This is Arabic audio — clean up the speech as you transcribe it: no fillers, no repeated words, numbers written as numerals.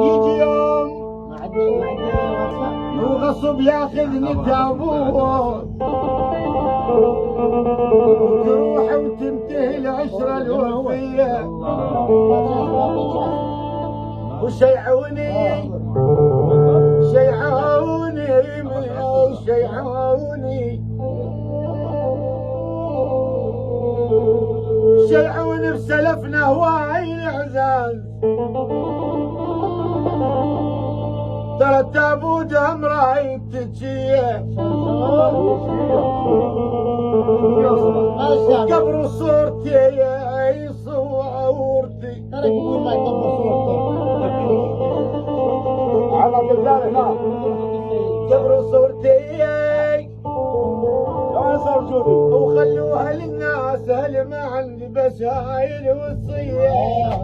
يجي يوم الغصب ياخذني تابوت، وتروح وتنتهي العشرة الوفية، وشيعوني شيعوني شيعوني شيعوني بسلفنا هواي العزاز، ترى التابوت امراي تجيه، قبر صورتي صورتي ترى يقول ما يقبل على جزالنا قبر صورتي وخلوها للناس، هل ما عندي بشاير وصيه